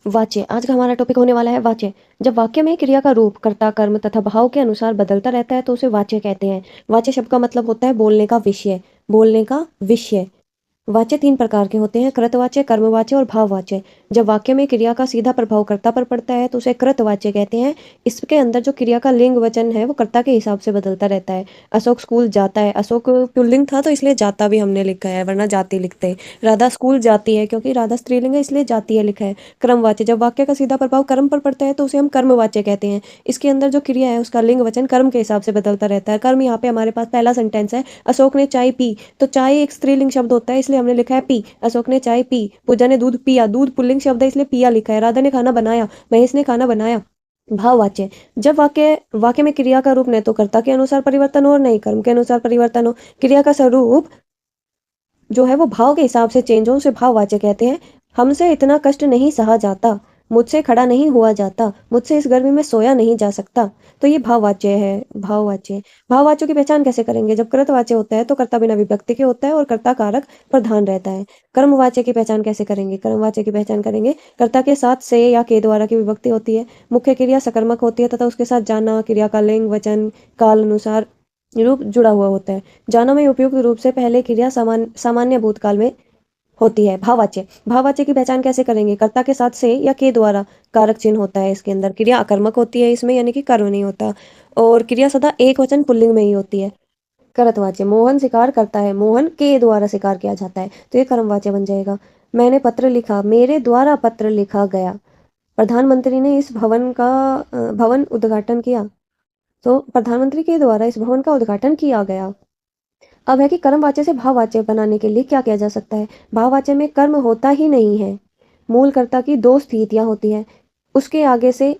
वाच्य। आज का हमारा टॉपिक होने वाला है वाच्य। जब वाक्य में क्रिया का रूप, कर्ता, कर्म तथा भाव के अनुसार बदलता रहता है तो उसे वाच्य कहते हैं। वाच्य शब्द का मतलब होता है बोलने का विषय। बोलने का विषय। वाच्य 3 प्रकार के होते हैं, कृतवाच्य, कर्मवाच्य और भाववाच्य। जब वाक्य में क्रिया का सीधा प्रभाव कर्ता पर पड़ता है तो उसे कृतवाच्य कहते हैं। इसके अंदर जो क्रिया का लिंग वचन है वो कर्ता के हिसाब से बदलता रहता है। अशोक स्कूल जाता है, अशोक पुल्लिंग था तो इसलिए जाता भी हमने लिखा है, वरना जाती लिखते हैं। राधा स्कूल जाती है क्योंकि राधा स्त्रीलिंग है इसलिए जाती है लिखा है। क्रमवाच्य। जब वाक्य का सीधा प्रभाव कर्म पर पड़ता है तो उसे हम कर्मवाच्य कहते हैं। इसके अंदर जो क्रिया है उसका लिंग वचन कर्म के हिसाब से बदलता रहता है। कर्म यहाँ पे हमारे पास पहला सेंटेंस है, अशोक ने चाय पी, तो चाय एक स्त्रीलिंग शब्द होता है इसलिए हमने लिखा है पी। अशोक ने चाय पी। पूजा ने दूध पिया, दूध पुल्लिंग शब्द है इसलिए पिया लिखा है। राधा ने खाना बनाया, महेश ने खाना बनाया। भाववाच्य। जब वाक्य वाक्य में क्रिया का रूप न तो कर्ता के अनुसार परिवर्तन हो और न ही कर्म के अनुसार परिवर्तन हो, क्रिया का स्वरूप जो है वो भाव के हिसाब से चेंज हो, उसे भाववाच्य कहते हैं। हमसे इतना कष्ट नहीं सहा जाता, मुझसे खड़ा नहीं हुआ जाता, मुझसे इस गर्मी में सोया नहीं जा सकता। तो ये भाववाच्य है। भाववाच्य। भाववाच्यों की पहचान कैसे करेंगे? जब कृतवाच्य होता है तो कर्ता बिना विभक्ति के होता है और कर्ता कारक प्रधान रहता है। कर्मवाच्य की पहचान कैसे करेंगे? कर्मवाच्य की पहचान करेंगे, कर्ता के साथ से या के द्वारा की विभक्ति होती है, मुख्य क्रिया सकर्मक होती है तथा उसके साथ जाना क्रिया का लिंग वचन काल अनुसार रूप जुड़ा हुआ होता है। जाना में उपयुक्त रूप से पहले क्रिया सामान्य भूतकाल में होती है। भाववाच्य। भाववाच्य की पहचान कैसे करेंगे? कर्ता के साथ से या के द्वारा कारक चिन्ह होता है इसके अंदर। क्रिया अकर्मक होती है इसमें, यानी कि कर्म नहीं होता, और क्रिया सदा एक वचन पुल्लिंग में ही होती है। कर्तवाच्य। मोहन शिकार करता है, मोहन के द्वारा शिकार किया जाता है तो ये कर्मवाच्य बन जाएगा। मैंने पत्र लिखा, मेरे द्वारा पत्र लिखा गया। प्रधानमंत्री ने इस भवन उद्घाटन किया, तो प्रधानमंत्री के द्वारा इस भवन का उद्घाटन किया गया। अब है कि कर्मवाच्य से भाववाच्य बनाने के लिए क्या किया जा सकता है? भाववाच्य में कर्म होता ही नहीं है, मूल कर्ता की 2 स्थितियां होती है, उसके आगे से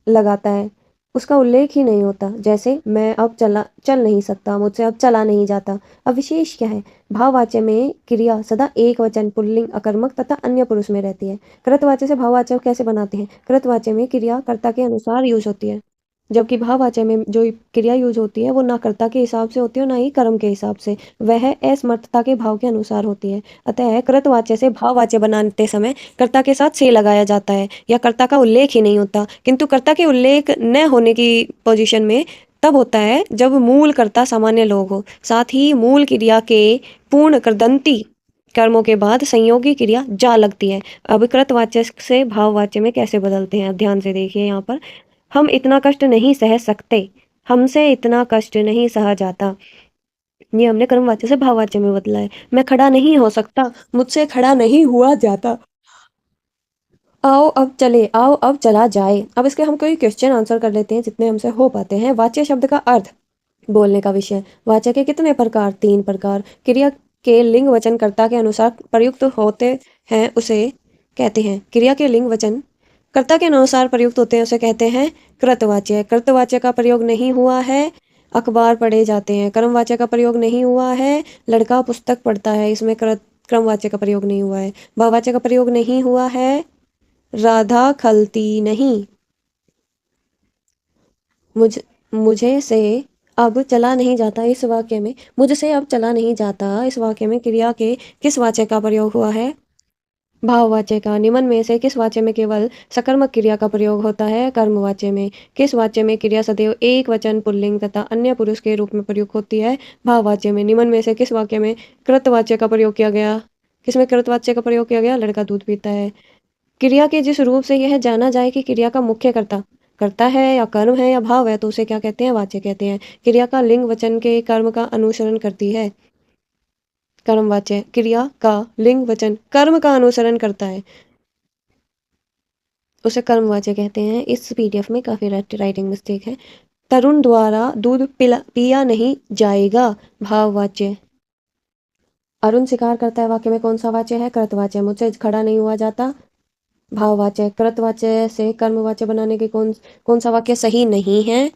लगाता है, उसका उल्लेख ही नहीं होता। जैसे मैं अब चल नहीं सकता, मुझसे अब चला नहीं जाता। अब विशेष क्या है? भाववाच्य में क्रिया सदा एक वचन पुल्लिंग अकर्मक तथा अन्य पुरुष में रहती है। कृतवाच्य से भाववाच्य कैसे बनाते हैं? कृतवाच्य में क्रिया कर्ता के अनुसार यूज होती है, जबकि भाववाच्य में जो क्रिया यूज होती है वो ना कर्ता के हिसाब से होती है और ना ही कर्म के हिसाब से, वह असमर्थता के भाव के अनुसार होती है। अतः कृतवाच्य से भाववाच्य बनाते समय कर्ता के साथ से लगाया जाता है या कर्ता का उल्लेख ही नहीं होता, किंतु कर्ता के उल्लेख न होने की पोजीशन में तब होता है जब मूल कर्ता सामान्य लोग हो, साथ ही मूल क्रिया के पूर्ण कृदंती कर्मों के बाद संयोगी क्रिया जा लगती है। अब कृतवाच्य से भाववाच्य में कैसे बदलते हैं, ध्यान से देखिए यहाँ पर। हम इतना कष्ट नहीं सह सकते, हमसे इतना कष्ट नहीं सहा जाता, ये हमने कर्मवाच्य से भाववाच्य में बदला है। मैं खड़ा नहीं हो सकता, मुझसे खड़ा नहीं हुआ जाता। आओ अब चले, आओ अब चला जाए। अब इसके हम कोई क्वेश्चन आंसर कर लेते हैं जितने हमसे हो पाते हैं। वाच्य शब्द का अर्थ, बोलने का विषय। वाच्य के कितने प्रकार? 3 प्रकार। क्रिया के लिंग वचन कर्ता के अनुसार प्रयुक्त होते हैं उसे कहते हैं क्रिया के लिंग वचन कर्ता के अनुसार प्रयुक्त होते हैं उसे कहते हैं कृतवाच्य। कृतवाच्य का प्रयोग नहीं हुआ है, अखबार पढ़े जाते हैं। कर्मवाच्य का प्रयोग नहीं हुआ है, लड़का पुस्तक पढ़ता है, इसमें क्रमवाच्य का प्रयोग नहीं हुआ है। भाववाच्य का प्रयोग नहीं हुआ है, राधा खलती नहीं। मुझ मुझे से अब चला नहीं जाता, इस वाक्य में मुझसे अब चला नहीं जाता, इस वाक्य में क्रिया के किस वाच्य का प्रयोग हुआ है? भाववाच्य का। निम्न में से किस वाच्य में केवल सकर्मक क्रिया का प्रयोग होता है? कर्मवाच्य में। किस वाच्य में क्रिया सदैव एक वचन पुल्लिंग तथा अन्य पुरुष के रूप में प्रयुक्त होती है? भाववाच्य में। निम्न में से किस वाक्य में कृतवाच्य का प्रयोग किया गया? किसमें कृतवाच्य का प्रयोग किया गया? लड़का दूध पीता है। क्रिया के जिस रूप से यह जाना जाए कि क्रिया का मुख्य कर्ता कर्ता है या कर्म है या भाव है तो उसे क्या कहते हैं? वाच्य कहते हैं। क्रिया का लिंग वचन के कर्म का अनुसरण करती है, कर्मवाच्य। क्रिया का लिंग वचन कर्म का अनुसरण करता है, उसे कर्मवाच्य कहते हैं। इस पीडीएफ में काफ़ी राइटिंग मिस्टेक है। तरुण द्वारा दूध पिया नहीं जाएगा, भाववाच्य। अरुण शिकार करता है वाक्य में कौन सा वाच्य है? कृतवाच्य। मुझसे खड़ा नहीं हुआ जाता, भाववाच्य। कृतवाच्य से कर्मवाच्य बनाने के कौन सा वाक्य सही नहीं है?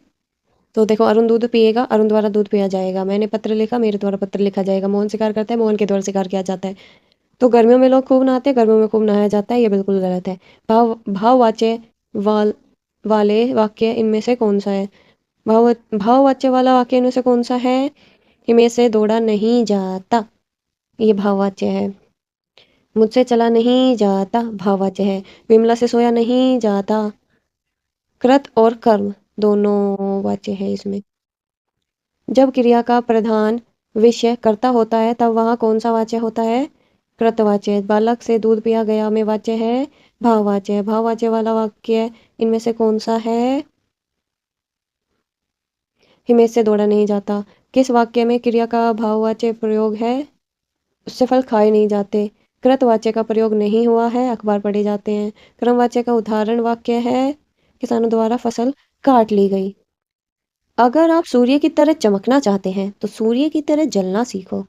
तो देखो, अरुण दूध पिएगा, अरुण द्वारा दूध पिया जाएगा। मैंने पत्र लिखा, मेरे द्वारा पत्र लिखा जाएगा। मोहन शिकार करता है, मोहन के द्वारा शिकार किया जाता है। तो गर्मियों में लोग खूब नहाते हैं, गर्मियों में खूब नहाया जाता है, ये बिल्कुल गलत है। भाववाच्य वाले वाक्य इनमें से कौन सा है? भाववाच्य वाला वाक्य इनमें से कौन सा है? इनमें से दौड़ा नहीं जाता, ये भाववाच्य है। मुझसे चला नहीं जाता भाववाच्य है। विमला से सोया नहीं जाता। कृत और कर्म दोनों वाच्य है इसमें। जब क्रिया का प्रधान विषय कर्ता होता है तब वहाँ कौन सा वाच्य होता है? कृतवाच्य। बालक से दूध पिया गया में वाच्य है भाववाच्य। भाववाच्य वाला वाक्य इनमें से कौन सा है? हिमेश से दौड़ा नहीं जाता। किस वाक्य में क्रिया का भाववाच्य प्रयोग है? उससे फल खाए नहीं जाते। कृतवाच्य का प्रयोग नहीं हुआ है, अखबार पढ़े जाते हैं। क्रमवाच्य का उदाहरण वाक्य है किसानों द्वारा फसल काट ली गई। अगर आप सूर्य की तरह चमकना चाहते हैं तो सूर्य की तरह जलना सीखो।